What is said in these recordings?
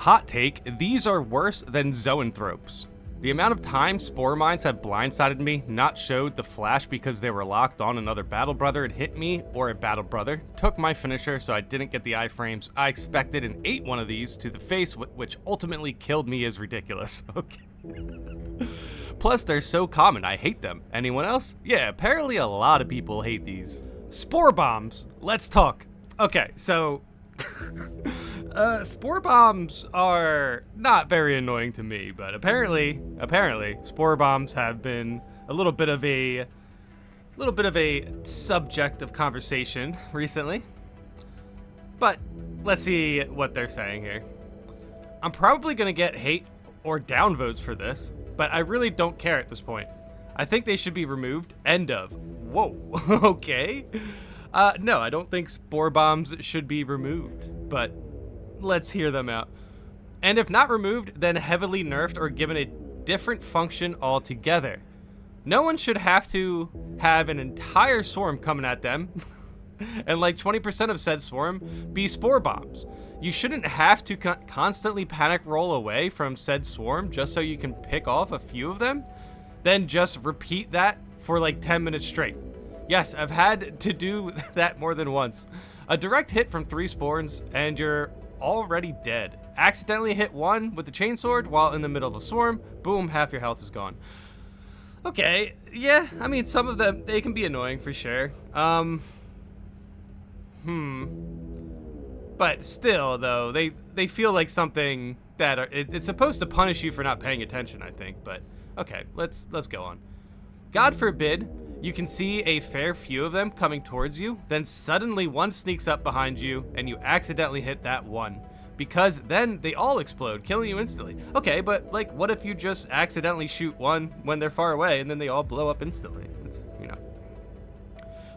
Hot take, these are worse than zoanthropes. The amount of time spore mines have blindsided me, not showed the flash because they were locked on another battle brother and hit me, or a battle brother, took my finisher so I didn't get the iframes I expected and ate one of these to the face, which ultimately killed me is ridiculous. Okay. Plus, they're so common, I hate them. Anyone else? Yeah, apparently a lot of people hate these. Spore bombs, let's talk. Okay, so spore bombs are not very annoying to me, but apparently, spore bombs have been a little bit of a subject of conversation recently. But let's see what they're saying here. I'm probably gonna get hate or downvotes for this, but I really don't care at this point. I think they should be removed. End of. Whoa. Okay. No, I don't think spore bombs should be removed, but let's hear them out. And if not removed, then heavily nerfed or given a different function altogether. No one should have to have an entire swarm coming at them, and like 20% of said swarm be spore bombs. You shouldn't have to constantly panic roll away from said swarm just so you can pick off a few of them, then just repeat that for like 10 minutes straight. Yes, I've had to do that more than once. A direct hit from 3 spawns and you're already dead. Accidentally hit one with the chainsword while in the middle of a swarm, boom, half your health is gone. Okay, yeah, I mean, some of them, they can be annoying for sure. But still, though, they feel like something that it's supposed to punish you for not paying attention, I think. But okay, let's go on. God forbid you can see a fair few of them coming towards you, then suddenly one sneaks up behind you and you accidentally hit that one, because then they all explode, killing you instantly. Okay, but like, what if you just accidentally shoot one when they're far away and then they all blow up instantly? It's, you know.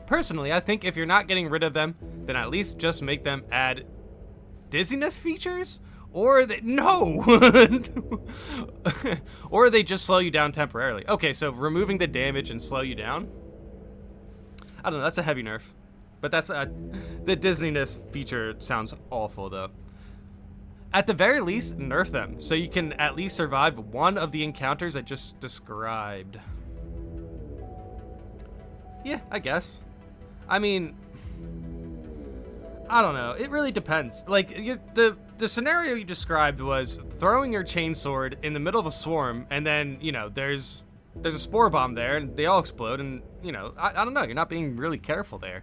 Personally, I think if you're not getting rid of them, then at least just make them add dizziness features, or or they just slow you down temporarily. Okay, so removing the damage and slow you down. I don't know, that's a heavy nerf, but that's the dizziness feature sounds awful though. At the very least, nerf them so you can at least survive one of the encounters I just described. Yeah, I guess. I mean, I don't know. It really depends. Like, the scenario you described was throwing your chainsword in the middle of a swarm, and then, you know, there's a spore bomb there, and they all explode, and, you know, I don't know. You're not being really careful there.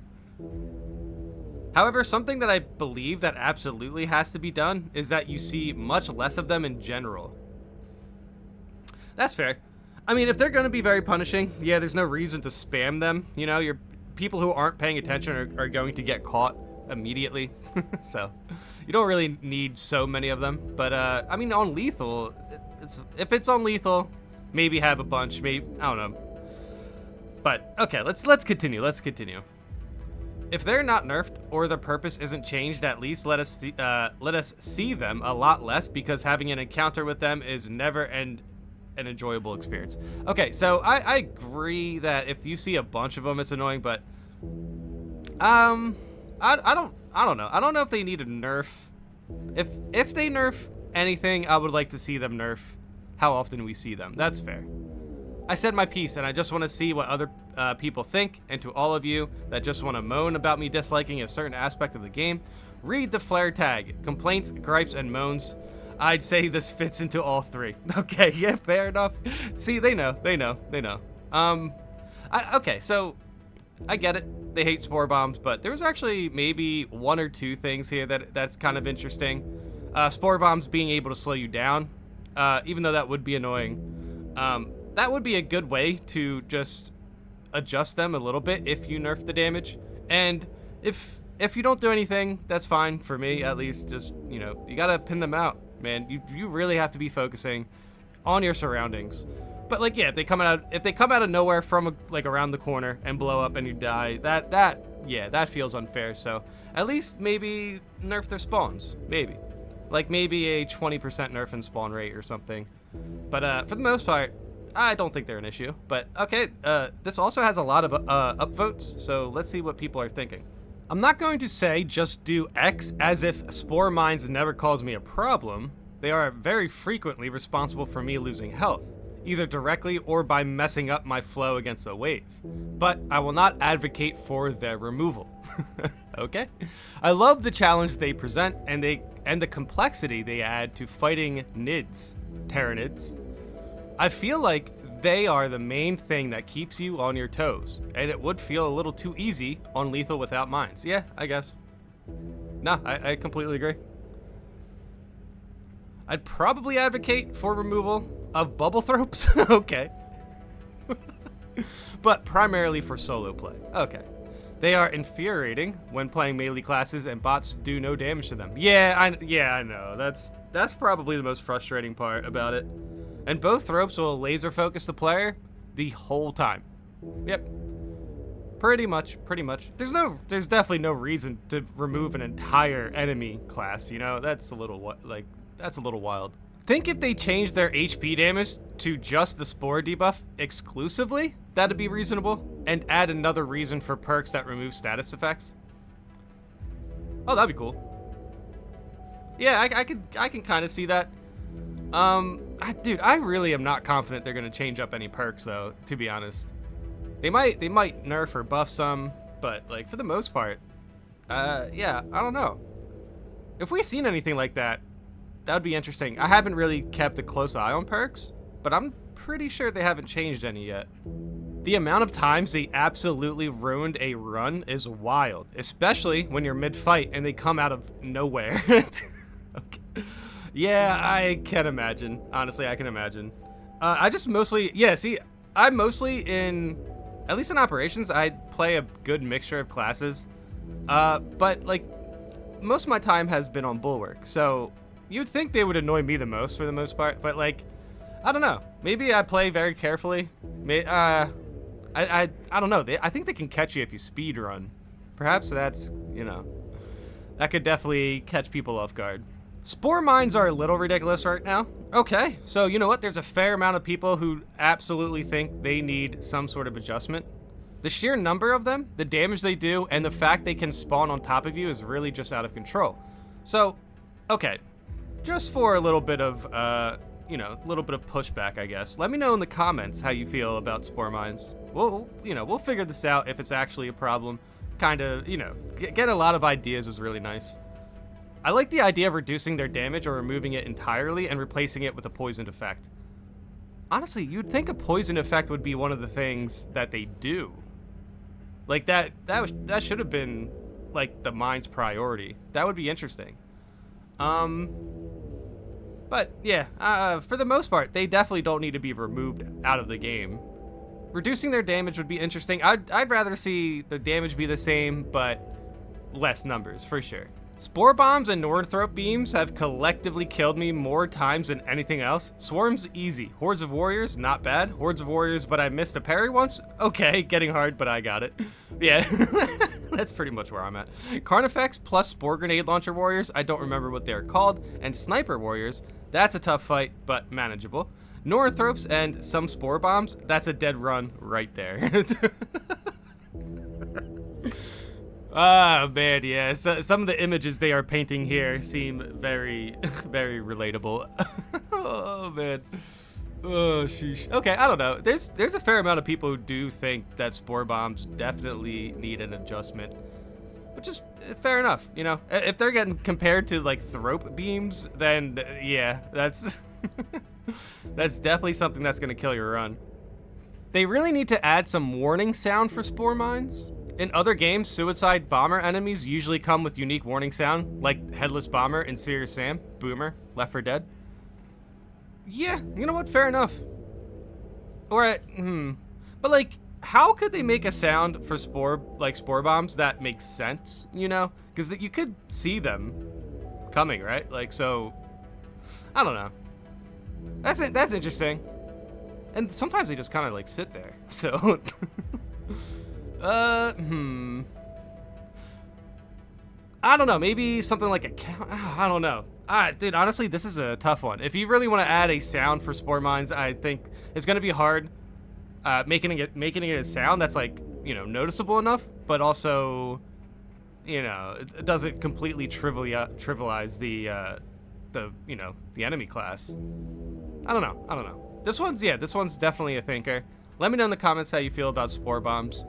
However, something that I believe that absolutely has to be done is that you see much less of them in general. That's fair. I mean, if they're going to be very punishing, yeah, there's no reason to spam them. You know, people who aren't paying attention are going to get caught immediately. So you don't really need so many of them. But I mean, on lethal, if it's on lethal, maybe have a bunch. Maybe, I don't know. But okay, let's continue. If they're not nerfed or the purpose isn't changed, at least let us see them a lot less, because having an encounter with them is never an enjoyable experience. Okay, so I agree that if you see a bunch of them, it's annoying, but I don't know. I don't know if they need a nerf. If they nerf anything, I would like to see them nerf how often we see them. That's fair. I said my piece, and I just want to see what other people think. And to all of you that just want to moan about me disliking a certain aspect of the game, read the flare tag. Complaints, gripes, and moans. I'd say this fits into all three. Okay, yeah, fair enough. See, they know. Okay, so I get it. They hate spore bombs, but there's actually maybe 1 or 2 things here that's kind of interesting. Spore bombs being able to slow you down, even though that would be annoying. That would be a good way to just adjust them a little bit if you nerf the damage. And if you don't do anything, that's fine for me, at least. Just, you know, you gotta pin them out, man. You really have to be focusing on your surroundings. But like, yeah, if they come out of nowhere from like around the corner and blow up and you die, that feels unfair. So at least maybe nerf their spawns, maybe a 20% nerf in spawn rate or something. But for the most part, I don't think they're an issue. But okay, this also has a lot of upvotes, so let's see what people are thinking. I'm not going to say just do X as if spore mines never cause me a problem. They are very frequently responsible for me losing health, either directly or by messing up my flow against a wave. But I will not advocate for their removal. Okay? I love the challenge they present and the complexity they add to fighting Nids, Tyranids. I feel like they are the main thing that keeps you on your toes, and it would feel a little too easy on lethal without mines. Yeah, I guess. No, I completely agree. I'd probably advocate for removal of bubble thropes. Okay. But primarily for solo play. Okay. They are infuriating when playing melee classes and bots do no damage to them. Yeah, I know. That's probably the most frustrating part about it. And both thropes will laser focus the player the whole time. Yep. Pretty much. There's definitely no reason to remove an entire enemy class, you know? That's a little wild. Think if they changed their HP damage to just the spore debuff exclusively, that'd be reasonable, and add another reason for perks that remove status effects. Oh, that'd be cool. Yeah, I can kind of see that. Dude, I really am not confident they're gonna change up any perks though, to be honest. They might nerf or buff some, but like for the most part, yeah, I don't know. If we've seen anything like that, that would be interesting. I haven't really kept a close eye on perks, but I'm pretty sure they haven't changed any yet. The amount of times they absolutely ruined a run is wild, especially when you're mid-fight and they come out of nowhere. Okay. Yeah, I can imagine. Honestly, I can imagine. I just mostly, yeah, see, I'm mostly in, at least in operations, I play a good mixture of classes. But like, most of my time has been on Bulwark, so you'd think they would annoy me the most for the most part, but like, I don't know. Maybe I play very carefully. I don't know. I think they can catch you if you speed run. Perhaps that's, you know, that could definitely catch people off guard. Spore mines are a little ridiculous right now. Okay, so you know what? There's a fair amount of people who absolutely think they need some sort of adjustment. The sheer number of them, the damage they do, and the fact they can spawn on top of you is really just out of control. So, okay, just for a little bit of, you know, a little bit of pushback, I guess. Let me know in the comments how you feel about spore mines. We'll figure this out if it's actually a problem. Kind of, you know, get a lot of ideas is really nice. I like the idea of reducing their damage or removing it entirely and replacing it with a poisoned effect. Honestly, you'd think a poison effect would be one of the things that they do. Like that should have been like the mine's priority. That would be interesting. But yeah, for the most part, they definitely don't need to be removed out of the game. Reducing their damage would be interesting. I'd rather see the damage be the same, but less numbers, for sure. Spore bombs and Northrop beams have collectively killed me more times than anything else. Swarms, easy. Hordes of warriors, not bad. Hordes of warriors, but I missed a parry once? Okay, getting hard, but I got it. Yeah, that's pretty much where I'm at. Carnifex plus spore grenade launcher warriors, I don't remember what they're called, and sniper warriors, that's a tough fight, but manageable. Northropes and some spore bombs, that's a dead run right there. Ah, man, yeah. So, some of the images they are painting here seem very, very relatable. Oh, man. Oh, sheesh. Okay, I don't know. There's a fair amount of people who do think that spore bombs definitely need an adjustment, which is fair enough, you know? If they're getting compared to, like, thrope beams, then, yeah, that's... that's definitely something that's going to kill your run. They really need to add some warning sound for spore mines. In other games, suicide bomber enemies usually come with unique warning sound, like Headless Bomber in Serious Sam, Boomer, Left 4 Dead. Yeah, you know what? Fair enough. Or, but like, how could they make a sound for spore bombs that makes sense, you know? Because you could see them coming, right? Like, so, I don't know. That's interesting. And sometimes they just kind of like sit there, so... I don't know. Maybe something like a count. I don't know. Dude, honestly, this is a tough one. If you really want to add a sound for spore mines, I think it's gonna be hard. Making it a sound that's like, you know, noticeable enough, but also, you know, it doesn't completely trivialize the enemy class. I don't know. This one's definitely a thinker. Let me know in the comments how you feel about spore bombs.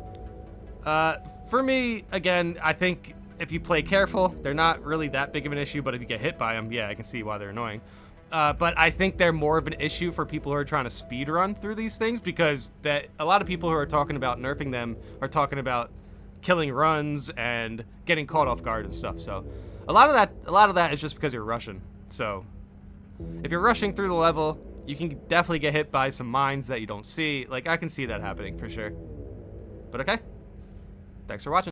For me, again, I think if you play careful, they're not really that big of an issue, but if you get hit by them, yeah, I can see why they're annoying. But I think they're more of an issue for people who are trying to speed run through these things, because a lot of people who are talking about nerfing them are talking about killing runs and getting caught off guard and stuff. So a lot of that is just because you're rushing. So if you're rushing through the level, you can definitely get hit by some mines that you don't see. Like, I can see that happening for sure. But okay. Thanks for watching.